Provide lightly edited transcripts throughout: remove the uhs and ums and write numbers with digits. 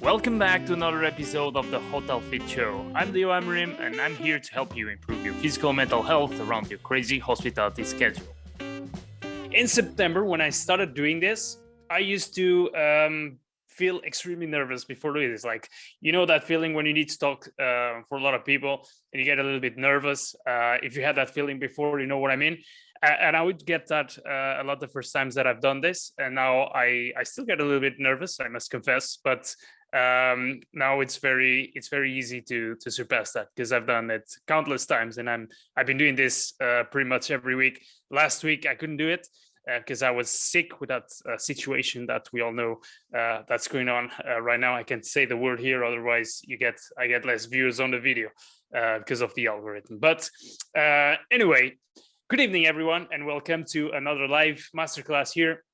Welcome back to another episode of the Hotel Fit Show. I'm Leo Amarim, and I'm here to help you improve your physical and mental health around your crazy hospitality schedule. In September, when I started doing this, I used to feel extremely nervous before doing this. Like, you know that feeling when you need to talk for a lot of people and you get a little bit nervous. If you had that feeling before, you know what I mean. And I would get that a lot the first times that I've done this. And now I still get a little bit nervous, I must confess. But now it's very easy to surpass that because I've done it countless times. And I've been doing this pretty much every week. Last week, I couldn't do it because I was sick with that situation that we all know that's going on right now. I can't say the word here, otherwise I get less views on the video because of the algorithm. But anyway, good evening, everyone, and welcome to another live masterclass here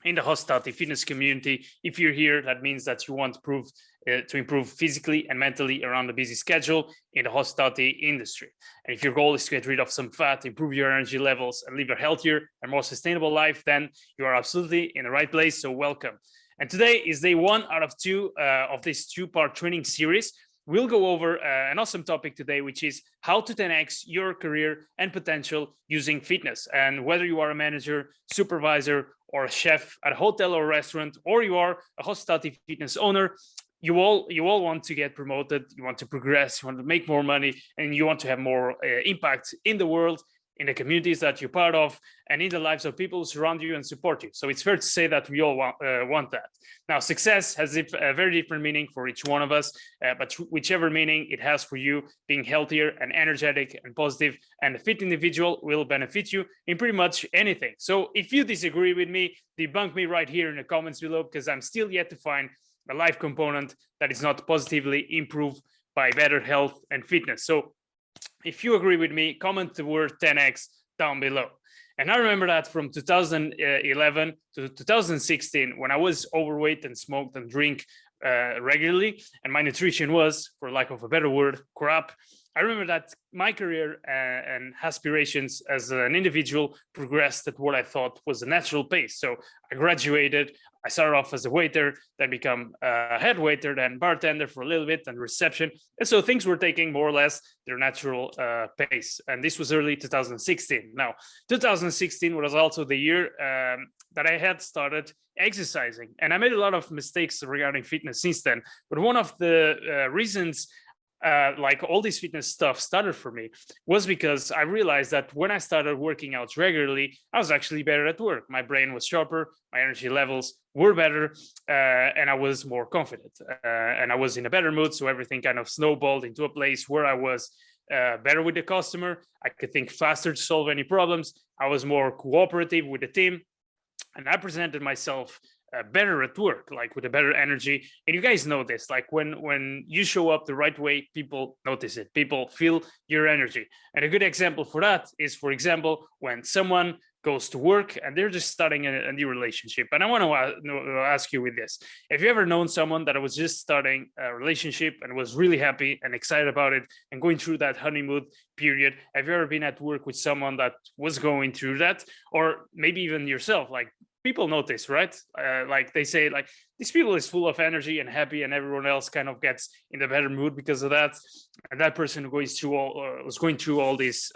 in the hospitality fitness community. If you're here, that means that you want to improve physically and mentally around the busy schedule in the hospitality industry. And if your goal is to get rid of some fat, improve your energy levels, and live a healthier and more sustainable life, then you are absolutely in the right place. So welcome. And today is day 1 out of 2 of this 2-part training series. We'll go over an awesome topic today, which is how to 10x your career and potential using fitness. And whether you are a manager, supervisor, or a chef at a hotel or restaurant, or you are a hospitality fitness owner, you all want to get promoted, you want to progress, you want to make more money, and you want to have more impact in the world, in the communities that you're part of, and in the lives of people who surround you and support you. So it's fair to say that we all want that. Now, success has a very different meaning for each one of us, but whichever meaning it has for you, being healthier and energetic and positive and a fit individual will benefit you in pretty much anything. So if you disagree with me, debunk me right here in the comments below, because I'm still yet to find a life component that is not positively improved by better health and fitness. So if you agree with me, comment the word 10x down below. And I remember that from 2011 to 2016, when I was overweight and smoked and drink regularly, and my nutrition was, for lack of a better word, crap. I remember that my career and aspirations as an individual progressed at what I thought was a natural pace. So I graduated, I started off as a waiter, then become a head waiter, then bartender for a little bit, and reception. And so things were taking more or less their natural pace. And this was early 2016. Now, 2016 was also the year that I had started exercising. And I made a lot of mistakes regarding fitness since then. But one of the reasons like all this fitness stuff started for me was because I realized that when I started working out regularly, I was actually better at work. My brain was sharper, my energy levels were better, and I was more confident. And I was in a better mood, so everything kind of snowballed into a place where I was better with the customer. I could think faster to solve any problems. I was more cooperative with the team, and I presented myself better at work, like with a better energy. And you guys know this, like when you show up the right way, people notice it, people feel your energy. And a good example for that is, for example, when someone goes to work and they're just starting a new relationship. And I want to ask you with this: have you ever known someone that was just starting a relationship and was really happy and excited about it and going through that honeymoon period? Have you ever been at work with someone that was going through that? Or maybe even yourself, like, people notice, right? Like they say, like, this people is full of energy and happy, and everyone else kind of gets in a better mood because of that. And that person who was going through all these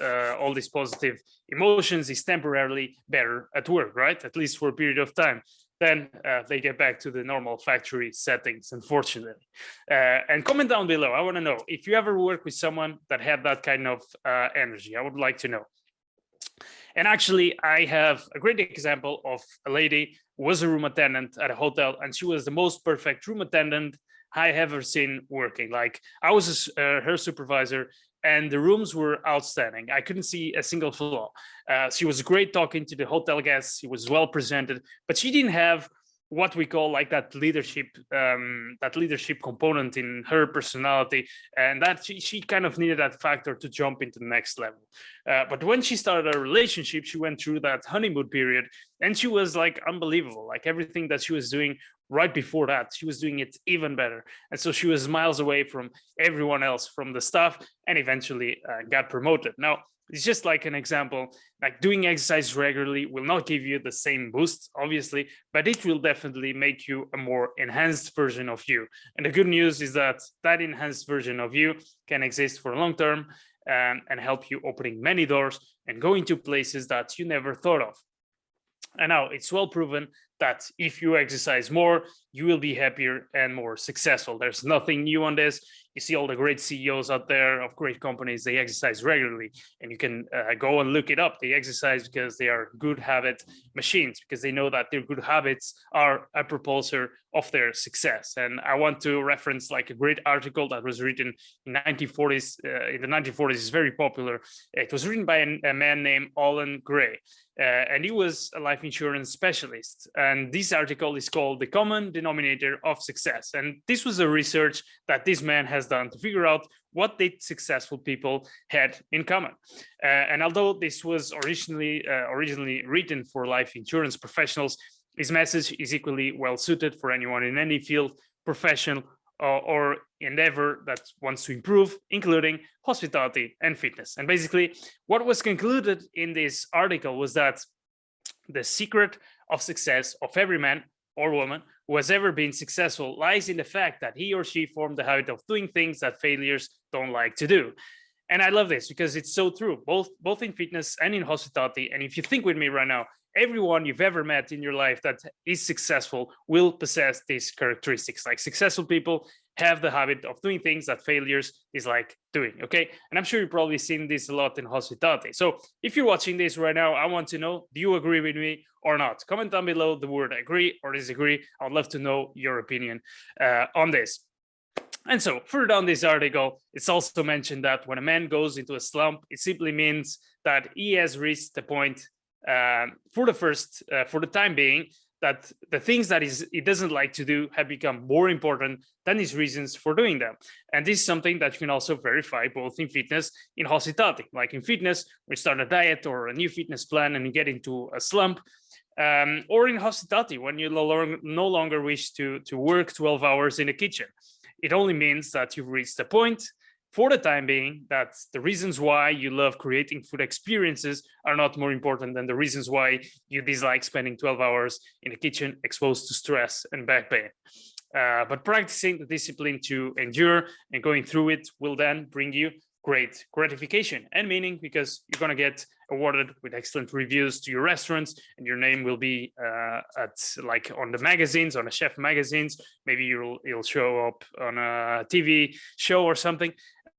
positive emotions is temporarily better at work, right? At least for a period of time. Then they get back to the normal factory settings, unfortunately. And comment down below. I want to know if you ever work with someone that had that kind of energy. I would like to know. And actually, I have a great example of a lady who was a room attendant at a hotel, and she was the most perfect room attendant I have ever seen working. Like, I was her supervisor, and the rooms were outstanding. I couldn't see a single flaw. She was great talking to the hotel guests. She was well presented, but she didn't have what we call like that leadership component in her personality, and that she kind of needed that factor to jump into the next level. But when she started a relationship, she went through that honeymoon period, and she was like unbelievable. Like, everything that she was doing right before that, she was doing it even better. And so she was miles away from everyone else from the staff, and eventually got promoted. Now, it's just like an example, like doing exercise regularly will not give you the same boost, obviously, but it will definitely make you a more enhanced version of you. And the good news is that that enhanced version of you can exist for long term and help you opening many doors and go into places that you never thought of. And now it's well proven that if you exercise more, you will be happier and more successful. There's nothing new on this. You see all the great CEOs out there of great companies, they exercise regularly, and you can go and look it up. They exercise because they are good habit machines, because they know that their good habits are a propulsor of their success. And I want to reference like a great article that was written in 1940s. In the 1940s, is very popular. It was written by a man named Alan Gray. And he was a life insurance specialist. And this article is called The Common Denominator of Success. And this was a research that this man has done to figure out what did successful people had in common. And although this was originally written for life insurance professionals, his message is equally well suited for anyone in any field, profession, or endeavor that wants to improve, including hospitality and fitness. And basically, what was concluded in this article was that the secret of success of every man or woman who has ever been successful lies in the fact that he or she formed the habit of doing things that failures don't like to do. And I love this because it's so true, both in fitness and in hospitality. And if you think with me right now, everyone you've ever met in your life that is successful will possess these characteristics. Like successful people have the habit of doing things that failures is like doing, okay? And I'm sure you've probably seen this a lot in hospitality. So if you're watching this right now, I want to know, do you agree with me or not? Comment down below the word agree or disagree. I'd love to know your opinion on this. And so further down this article, it's also mentioned that when a man goes into a slump, it simply means that he has reached the point for the time being, that the things that he doesn't like to do have become more important than his reasons for doing them. And this is something that you can also verify both in fitness, in hospitality. Like in fitness, we start a diet or a new fitness plan and you get into a slump. Or in hospitality, when you no longer wish to work 12 hours in a kitchen. It only means that you've reached a point for the time being that the reasons why you love creating food experiences are not more important than the reasons why you dislike spending 12 hours in the kitchen exposed to stress and back pain. But practicing the discipline to endure and going through it will then bring you great gratification and meaning, because you're going to get awarded with excellent reviews to your restaurants, and your name will be like on the magazines, on the chef magazines. Maybe you'll show up on a TV show or something.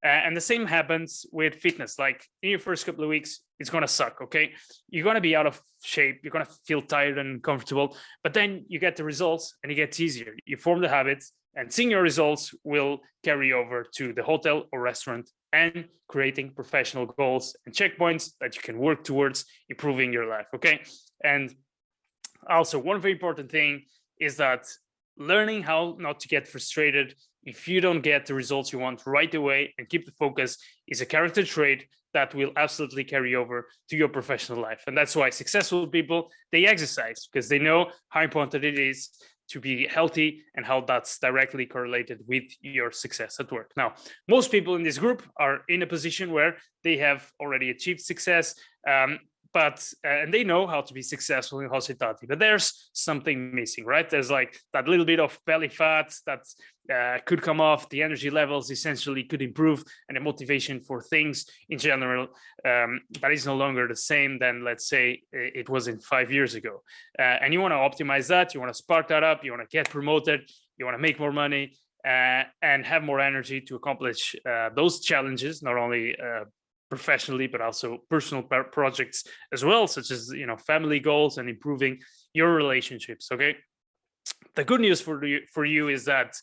And the same happens with fitness. Like in your first couple of weeks, it's going to suck, okay? You're going to be out of shape. You're going to feel tired and uncomfortable, but then you get the results and it gets easier. You form the habits, and seeing your results will carry over to the hotel or restaurant and creating professional goals and checkpoints that you can work towards improving your life, okay? And also, one very important thing is that learning how not to get frustrated if you don't get the results you want right away and keep the focus is a character trait that will absolutely carry over to your professional life. And that's why successful people, they exercise, because they know how important it is to be healthy and how that's directly correlated with your success at work. Now, most people in this group are in a position where they have already achieved success, and they know how to be successful in hospitality, but there's something missing, right? There's like that little bit of belly fat that could come off, the energy levels essentially could improve, and the motivation for things in general that is no longer the same than, let's say, it was in 5 years ago. And you want to optimize that, you want to spark that up, you want to get promoted, you want to make more money and have more energy to accomplish those challenges, not only professionally, but also personal projects as well, such as, family goals and improving your relationships. Okay. The good news for you is that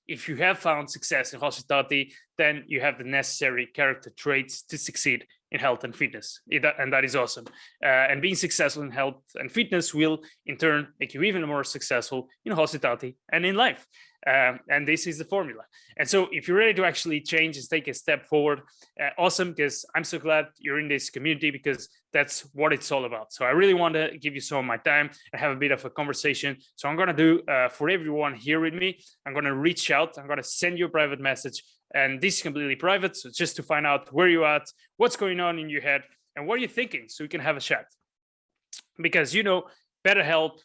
if you have found success in hospitality, then you have the necessary character traits to succeed in health and fitness. And that is awesome. And being successful in health and fitness will in turn make you even more successful in hospitality and in life. And this is the formula. And so if you're ready to actually change and take a step forward, awesome, because I'm so glad you're in this community, because that's what it's all about. So I really want to give you some of my time and have a bit of a conversation. So I'm going to do for everyone here with me, I'm going to reach out, I'm going to send you a private message, and this is completely private. So just to find out where you're at, what's going on in your head, and what are you thinking, so we can have a chat. Because, you know, better health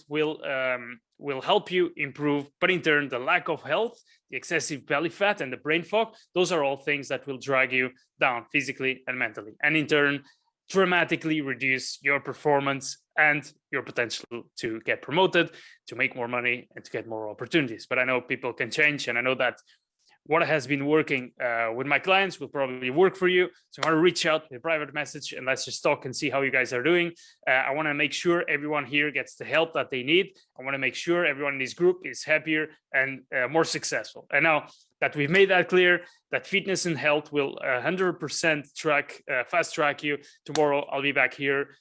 will help you improve, but in turn, the lack of health, the excessive belly fat, and the brain fog, those are all things that will drag you down physically and mentally, and in turn, dramatically reduce your performance and your potential to get promoted, to make more money, and to get more opportunities. But I know people can change, and I know that what has been working with my clients will probably work for you. So I want to reach out with a private message, and let's just talk and see how you guys are doing. I want to make sure everyone here gets the help that they need. I want to make sure everyone in this group is happier and more successful. And now that we've made that clear, that fitness and health will 100% fast track you. Tomorrow, I'll be back here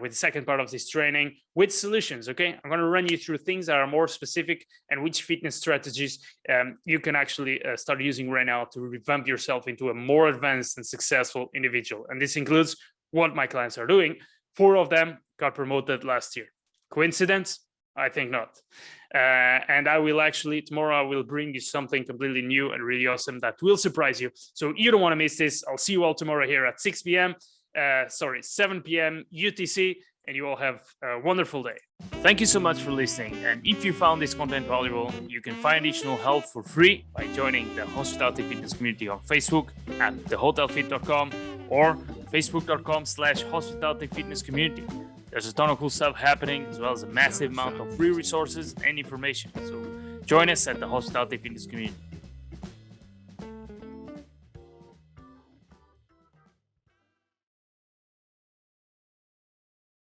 with the second part of this training with solutions. Okay, I'm going to run you through things that are more specific and which fitness strategies you can actually start using right now to revamp yourself into a more advanced and successful individual. And this includes what my clients are doing. 4 of them got promoted last year. Coincidence? I think not. And I will actually, tomorrow I will bring you something completely new and really awesome that will surprise you. So you don't want to miss this. I'll see you all tomorrow here at 6 p.m. 7 p.m. UTC, and you all have a wonderful day. Thank you so much for listening. And if you found this content valuable, you can find additional help for free by joining the Hospitality Fitness community on Facebook at thehotelfit.com or facebook.com/hospitality fitness community. There's a ton of cool stuff happening, as well as a massive amount of free resources and information. So join us at the Hospitality Fitness community.